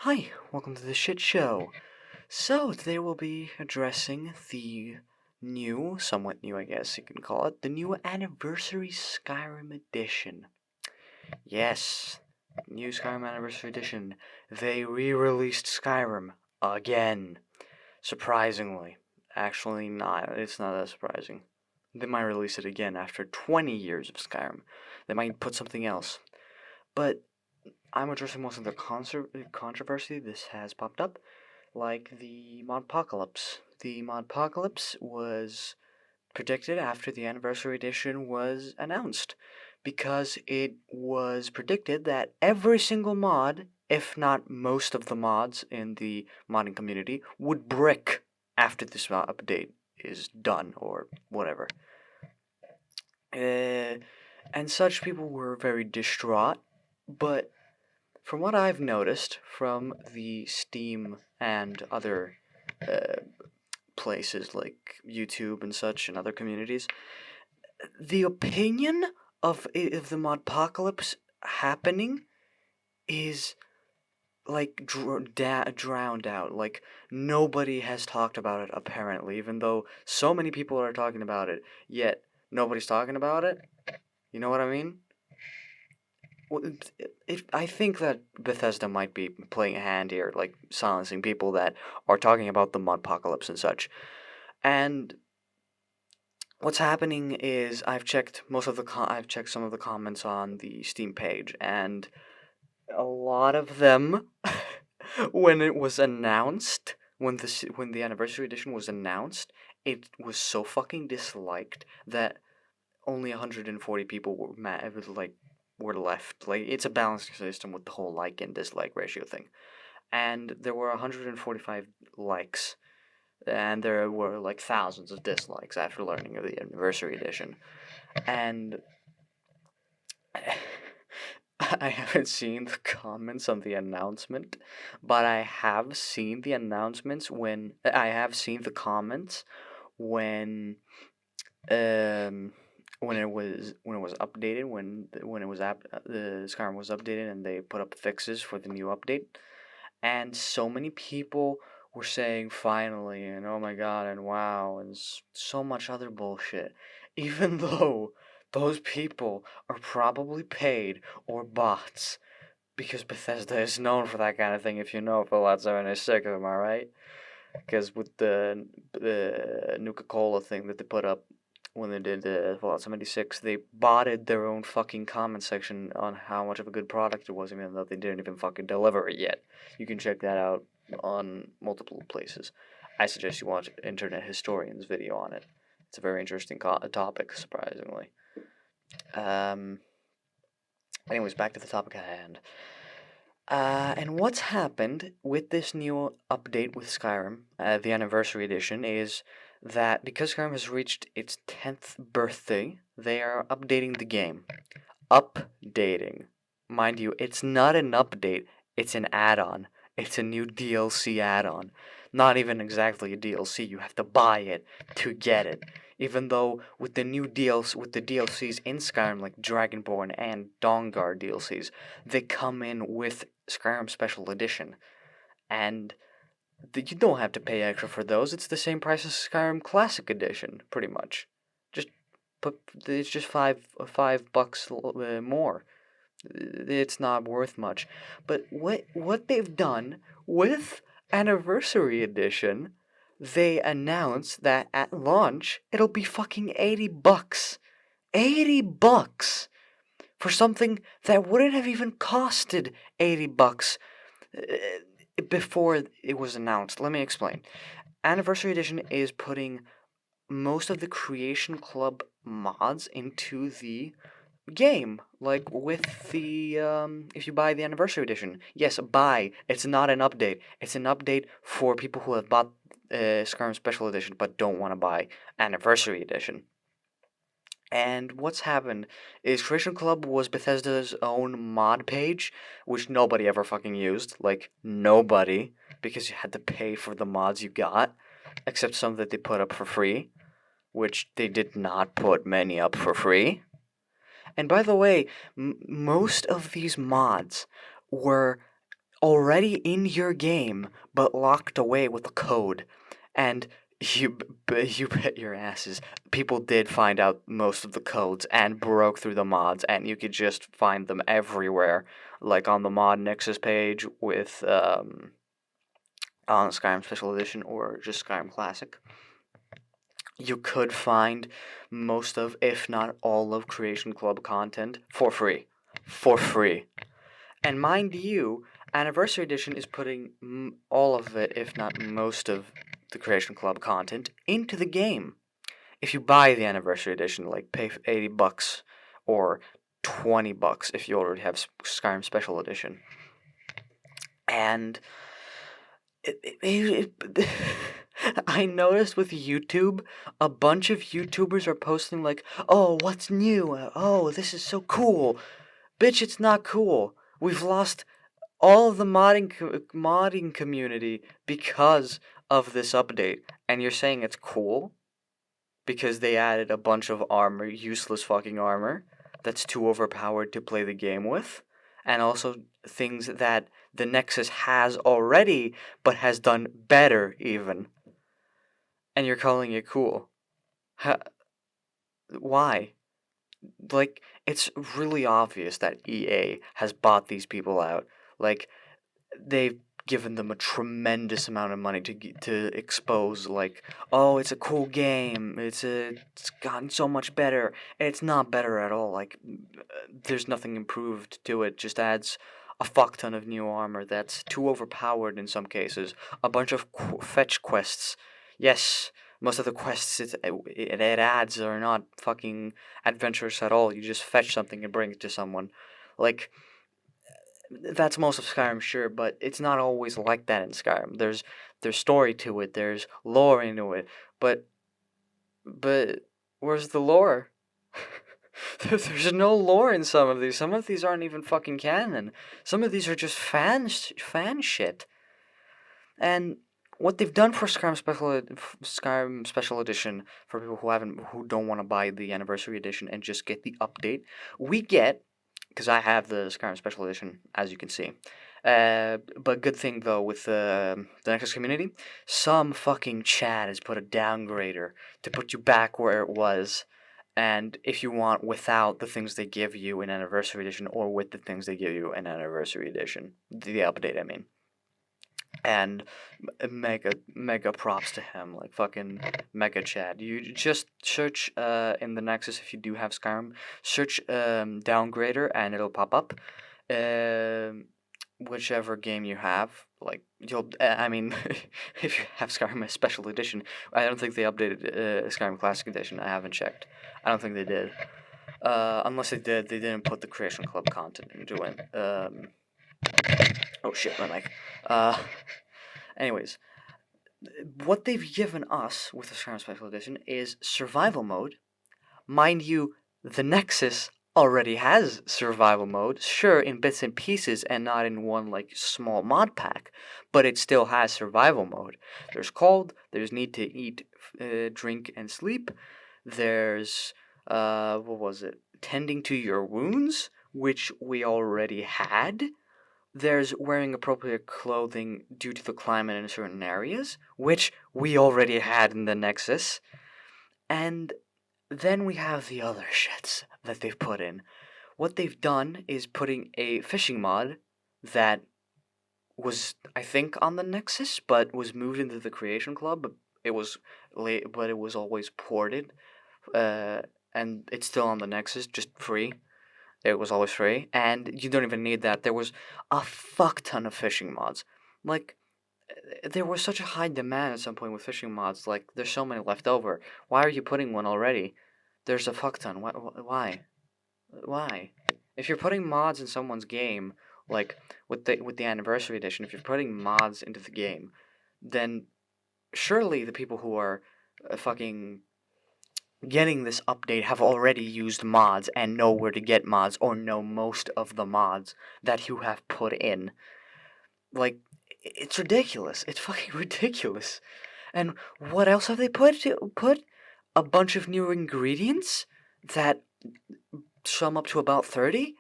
Hi, welcome to the shit show. So, today we'll be addressing the somewhat new, I guess you can call it, the new Anniversary Skyrim Edition. Yes, new Skyrim Anniversary Edition. They re-released Skyrim again. Surprisingly. Actually, not. It's not that surprising. They might release it again after 20 years of Skyrim. They might put something else. But I'm addressing most of the controversy this has popped up, like the Modpocalypse. The Modpocalypse was predicted after the Anniversary Edition was announced, because it was predicted that every single mod, if not most of the mods in the modding community, would brick after this update is done, or whatever. And such people were very distraught, but from what I've noticed from the Steam and other uh, places like YouTube and such and other communities, the opinion of the Modpocalypse happening is like drowned out. Like, nobody has talked about it apparently, even though so many people are talking about it, yet nobody's talking about it. You know what I mean? I think that Bethesda might be playing a hand here, like silencing people that are talking about the Modpocalypse and such. And what's happening is I've checked some of the comments on the Steam page, and a lot of them, when it was announced, when the Anniversary Edition was announced, it was so fucking disliked that only 140 people were mad. It was like were left. Like, it's a balanced system with the whole like and dislike ratio thing. And there were 145 likes, and there were like thousands of dislikes after learning of the Anniversary Edition. And I haven't seen the comments on the announcement, but I have seen the announcements when the comments when when it was updated, when it was the Skyrim was updated and they put up fixes for the new update, and so many people were saying finally and oh my god and wow and so much other bullshit, even though those people are probably paid or bots, because Bethesda is known for that kind of thing. If you know Fallout 76, am I right? Because with the Nuka-Cola thing that they put up when they did Fallout 76, they botted their own fucking comment section on how much of a good product it was, even though they didn't even fucking deliver it yet. You can check that out on multiple places. I suggest you watch Internet Historian's video on it. It's a very interesting topic, surprisingly. Anyways, back to the topic at hand. And what's happened with this new update with Skyrim, the Anniversary Edition, is that because Skyrim has reached its 10th birthday, they are updating the game. Updating. Mind you, it's not an update, it's an add-on. It's a new DLC add-on. Not even exactly a DLC, you have to buy it to get it. Even though with the DLCs in Skyrim, like Dragonborn and Dawnguard DLCs, they come in with Skyrim Special Edition, and you don't have to pay extra for those. It's the same price as Skyrim Classic Edition, pretty much. Just it's just $5 more. It's not worth much. But what they've done with Anniversary Edition, they announced that at launch it'll be fucking $80. $80 for something that wouldn't have even costed $80 before it was announced. Let me explain. Anniversary Edition is putting most of the Creation Club mods into the game, like with the if you buy the Anniversary Edition. Yes, buy. It's not an update. It's an update for people who have bought Skyrim Special Edition but don't want to buy Anniversary Edition. And what's happened is Creation Club was Bethesda's own mod page, which nobody ever fucking used. Like, nobody, because you had to pay for the mods you got, except some that they put up for free, which they did not put many up for free. And by the way, most of these mods were already in your game, but locked away with a code. And you bet your asses, people did find out most of the codes and broke through the mods, and you could just find them everywhere, like on the mod Nexus page with on Skyrim Special Edition or just Skyrim Classic. You could find most of, if not all of, Creation Club content for free. For free. And mind you, Anniversary Edition is putting all of it, if not most of, the Creation Club content into the game. If you buy the Anniversary Edition, like pay $80 or $20 if you already have Skyrim Special Edition. And I noticed with YouTube, a bunch of YouTubers are posting like, oh, what's new? Oh, this is so cool. Bitch, it's not cool. We've lost all of the modding community because of this update. And you're saying it's cool? Because they added a bunch of armor, useless fucking armor, that's too overpowered to play the game with. And also things that the Nexus has already, but has done better even. And you're calling it cool. Why? Like, it's really obvious that EA has bought these people out. Like, they've given them a tremendous amount of money to expose, like, oh, it's a cool game, it's gotten so much better. It's not better at all. Like, there's nothing improved to it. Just adds a fuck ton of new armor that's too overpowered in some cases. A bunch of fetch quests. Yes, most of the quests it adds are not fucking adventurous at all. You just fetch something and bring it to someone. Like, that's most of Skyrim, sure, but it's not always like that in Skyrim. There's story to it, there's lore into it, but where's the lore? There's no lore in some of these. Some of these aren't even fucking canon. Some of these are just fan shit. And what they've done for Skyrim Special Edition, for people who don't want to buy the Anniversary Edition and just get the update, we get, because I have the Skyrim Special Edition, as you can see. But good thing, though, with the Nexus community, some fucking Chad has put a downgrader to put you back where it was. And if you want without the things they give you in Anniversary Edition, or with the things they give you in Anniversary Edition. The update, I mean. And mega props to him, like fucking mega Chad. You just search in the Nexus, if you do have Skyrim, search downgrader and it'll pop up. Whichever game you have, like you'll, I mean, if you have Skyrim Special Edition, I don't think they updated Skyrim Classic Edition. I haven't checked. I don't think they did. Unless they did, they didn't put the Creation Club content into it. Oh shit, my mic. Anyways, what they've given us with the Skyrim Special Edition is survival mode. Mind you, the Nexus already has survival mode, sure, in bits and pieces and not in one, like, small mod pack, but it still has survival mode. There's cold, there's need to eat, drink, and sleep. There's, what was it? Tending to your wounds, which we already had. There's wearing appropriate clothing due to the climate in certain areas, which we already had in the Nexus. And then we have the other shits that they've put in. What they've done is putting a fishing mod that was, I think, on the Nexus, but was moved into the Creation Club. It was late, but it was always ported, and it's still on the Nexus, just free. It was always free, and you don't even need that. There was a fuck ton of fishing mods. Like, there was such a high demand at some point with fishing mods. Like, there's so many left over. Why are you putting one already? There's a fuck ton. Why? Why? If you're putting mods in someone's game, like with the Anniversary Edition, if you're putting mods into the game, then surely the people who are fucking getting this update have already used mods and know where to get mods, or know most of the mods that you have put in. Like, it's ridiculous. It's fucking ridiculous. And what else have they put? A bunch of new ingredients that sum up to about 30?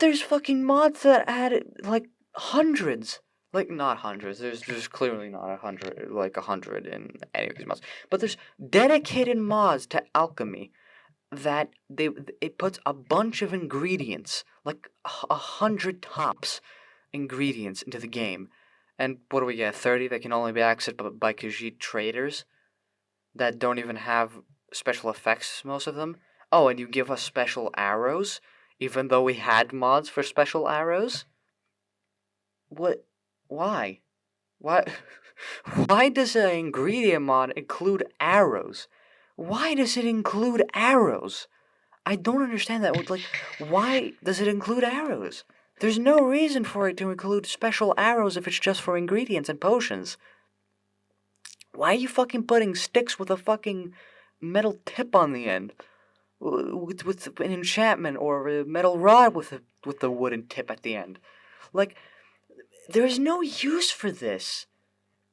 There's fucking mods that add, like, hundreds. Like, not hundreds. There's clearly not 100 in any of these mods. But there's dedicated mods to alchemy that it puts a bunch of ingredients, like 100 tops ingredients into the game. And what do we get? 30 that can only be accessed by Khajiit traders that don't even have special effects, most of them. Oh, and you give us special arrows, even though we had mods for special arrows? What? Why? Why? Why does an ingredient mod include arrows? Why does it include arrows? I don't understand that. Like, why does it include arrows? There's no reason for it to include special arrows if it's just for ingredients and potions. Why are you fucking putting sticks with a fucking metal tip on the end? With an enchantment, or a metal rod with the wooden tip at the end? Like, there is no use for this.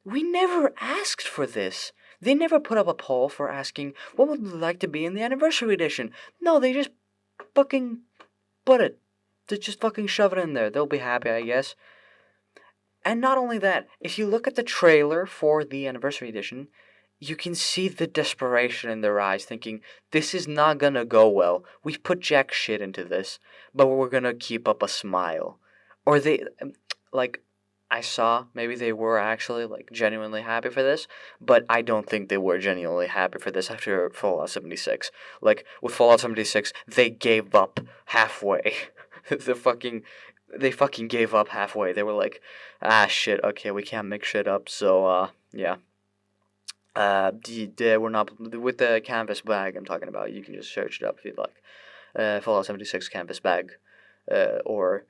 We never asked for this. They never put up a poll for asking, what would you like to be in the anniversary edition? No, they just fucking put it. They just fucking shove it in there. They'll be happy, I guess. And not only that, if you look at the trailer for the anniversary edition, you can see the desperation in their eyes, thinking, this is not gonna go well. We've put jack shit into this, but we're gonna keep up a smile. Or they, like, I saw maybe they were actually, like, genuinely happy for this, but I don't think they were genuinely happy for this after Fallout 76. Like, with Fallout 76, they gave up halfway. They fucking gave up halfway. They were like, shit, okay, we can't make shit up, so, yeah. We're not, with the canvas bag I'm talking about, you can just search it up if you'd like. Fallout 76 canvas bag, or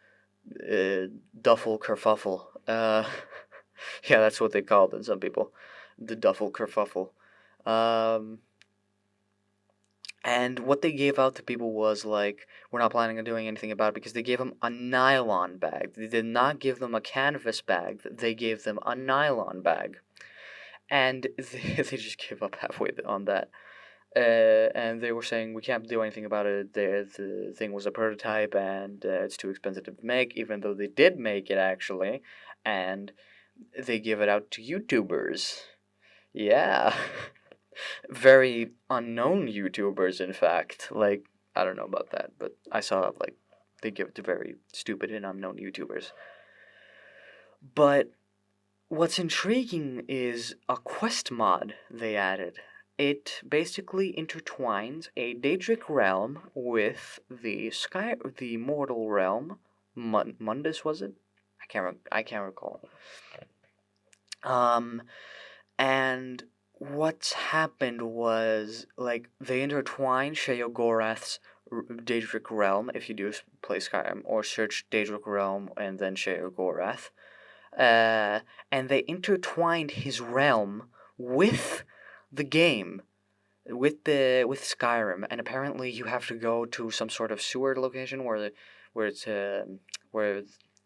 duffel kerfuffle. Yeah, that's what they called it, some people. The duffel kerfuffle. And what they gave out to people was, like, we're not planning on doing anything about it, because they gave them a nylon bag. They did not give them a canvas bag. They gave them a nylon bag. And they just gave up halfway on that. And they were saying, we can't do anything about it. The thing was a prototype, and it's too expensive to make, even though they did make it, actually. And they give it out to YouTubers. Yeah. Very unknown YouTubers, in fact. Like, I don't know about that, but I saw, like, they give it to very stupid and unknown YouTubers. But what's intriguing is a quest mod they added. It basically intertwines a Daedric realm with the mortal realm. Mundus, was it? I can't recall. And what's happened was, like, they intertwined Sheogorath's Daedric realm, if you do play Skyrim, or search Daedric realm and then Sheogorath. And they intertwined his realm with the game, with Skyrim, and apparently you have to go to some sort of sewer location where the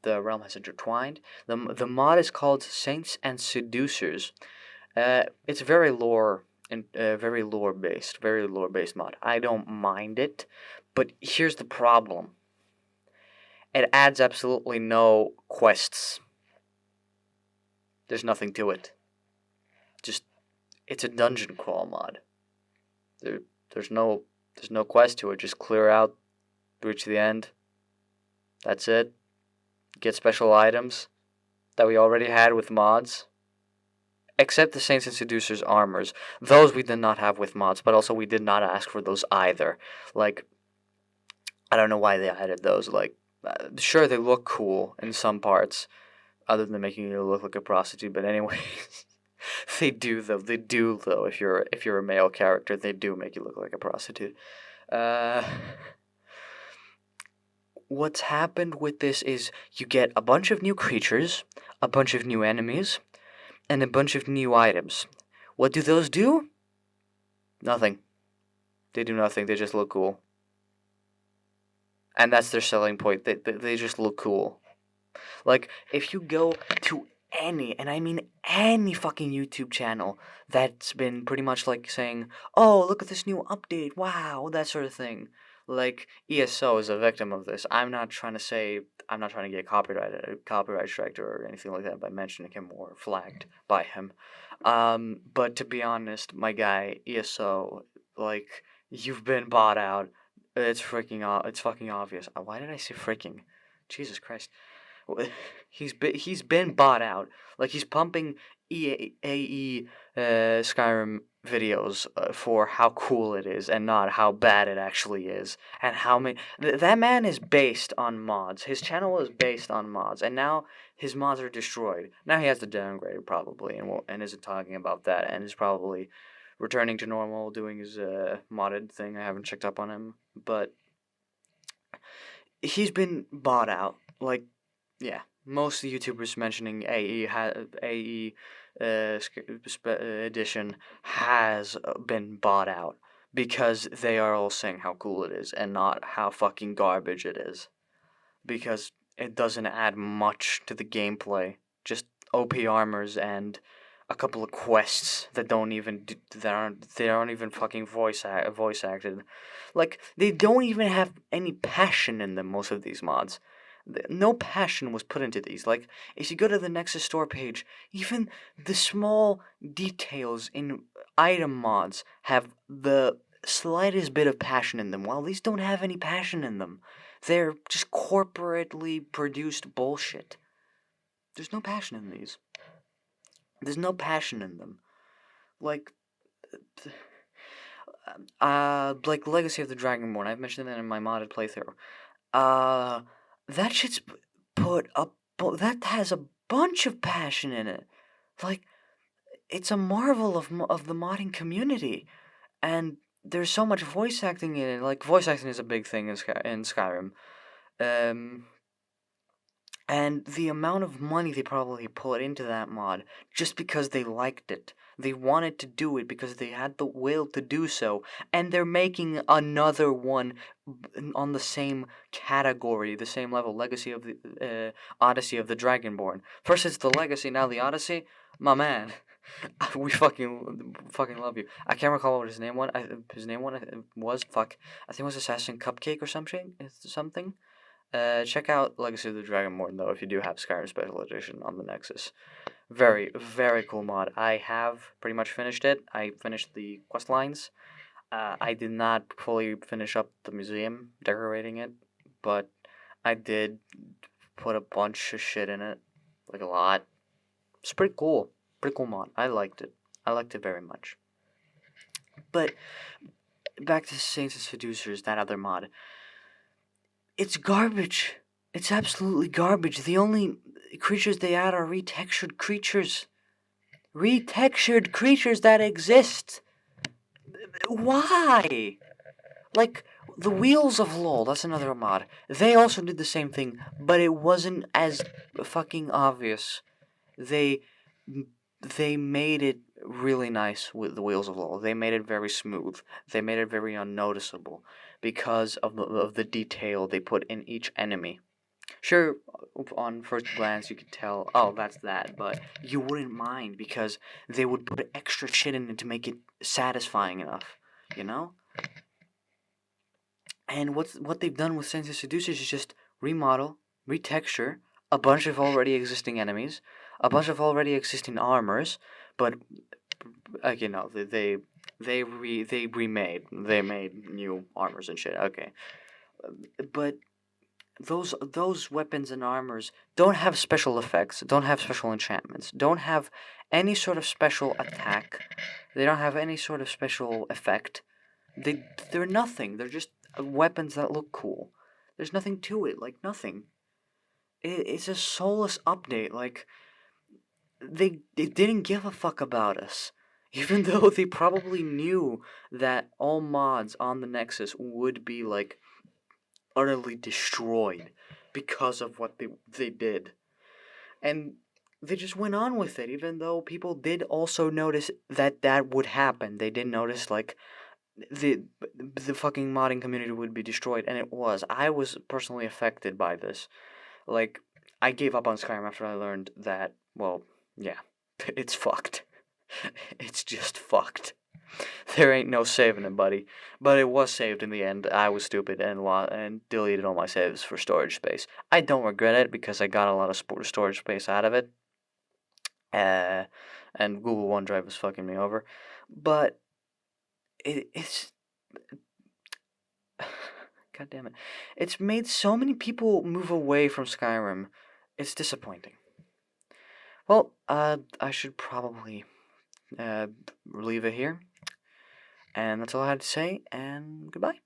realm has intertwined. The mod is called Saints and Seducers. It's very lore based mod. I don't mind it, but here's the problem. It adds absolutely no quests. There's nothing to it. Just, it's a dungeon crawl mod. There's no quest to it. Just clear out, reach the end. That's it. Get special items that we already had with mods. Except the Saints and Seducers armors. Those we did not have with mods, but also we did not ask for those either. Like, I don't know why they added those. Like, sure, they look cool in some parts, other than making you look like a prostitute, but anyways. They do though. If you're a male character, they do make you look like a prostitute. What's happened with this is you get a bunch of new creatures, a bunch of new enemies, and a bunch of new items. What do those do? Nothing. They do nothing. They just look cool. And that's their selling point. They just look cool. Like, if you go to any, and I mean any fucking YouTube channel that's been pretty much like saying, oh, look at this new update, wow, that sort of thing. Like, ESO is a victim of this. I'm not trying to get copyright striked or anything like that by mentioning him or flagged by him. But to be honest, my guy, ESO, like, you've been bought out. It's fucking obvious. Why did I say freaking? Jesus Christ. He's been bought out. Like, he's pumping AE Skyrim videos for how cool it is and not how bad it actually is. And how many that man is based on mods. His channel is based on mods, and now his mods are destroyed. Now he has to downgrade it probably, and isn't talking about that, and is probably returning to normal, doing his modded thing. I haven't checked up on him, but he's been bought out. Like, yeah, most of the YouTubers mentioning AE edition has been bought out because they are all saying how cool it is and not how fucking garbage it is. Because it doesn't add much to the gameplay. Just OP armors and a couple of quests that aren't even fucking voice acted. Like, they don't even have any passion in them. Most of these mods, no passion was put into these. Like, if you go to the Nexus store page, even the small details in item mods have the slightest bit of passion in them, while these don't have any passion in them. They're just corporately produced bullshit. There's no passion in these. There's no passion in them. Like, like Legacy of the Dragonborn. I've mentioned that in my modded playthrough. That shit's put up. That has a bunch of passion in it. Like, it's a marvel of the modding community, and there's so much voice acting in it. Like, voice acting is a big thing in Skyrim. And the amount of money they probably put into that mod just because they liked it. They wanted to do it because they had the will to do so. And they're making another one on the same category, the same level. Legacy of the Odyssey of the Dragonborn. First it's the Legacy, now the Odyssey. My man. We fucking love you. I can't recall what his name was. Fuck. I think it was Assassin Cupcake or something. Check out Legacy of the Dragonborn, though, if you do have Skyrim Special Edition on the Nexus. Very, very cool mod. I have pretty much finished it. I finished the quest lines. I did not fully finish up the museum, decorating it, but I did put a bunch of shit in it. Like, a lot. It's pretty cool. Pretty cool mod. I liked it. I liked it very much. But, back to Saints and Seducers, that other mod. It's garbage. It's absolutely garbage. The only creatures they add are retextured creatures. Retextured creatures that exist. Why? Like, the Wheels of LoL, that's another mod. They also did the same thing, but it wasn't as fucking obvious. They made it really nice with the Wheels of LoL. They made it very smooth. They made it very unnoticeable because of the detail they put in each enemy. Sure, on first glance you could tell, oh, that's that, but you wouldn't mind because they would put extra shit in it to make it satisfying enough, you know? And what they've done with Saints and Seducers is just remodel, retexture a bunch of already existing enemies, a bunch of already existing armors, but you know, they made new armors and shit. Okay, but those weapons and armors don't have special effects, don't have special enchantments, don't have any sort of special attack. They don't have any sort of special effect. They're nothing. They're just weapons that look cool. There's nothing to it. Like, nothing. It's a soulless update. Like, they didn't give a fuck about us. Even though they probably knew that all mods on the Nexus would be, like, utterly destroyed because of what they did. And they just went on with it, even though people did also notice that would happen. They did notice, like, the fucking modding community would be destroyed, and it was. I was personally affected by this. Like, I gave up on Skyrim after I learned that, well, yeah, it's fucked. It's just fucked. There ain't no saving it, buddy. But it was saved in the end. I was stupid and deleted all my saves for storage space. I don't regret it because I got a lot of storage space out of it. Uh, and Google OneDrive was fucking me over. But it's God damn it. It's made so many people move away from Skyrim. It's disappointing. Well, I should probably leave it here. And that's all I had to say, and goodbye.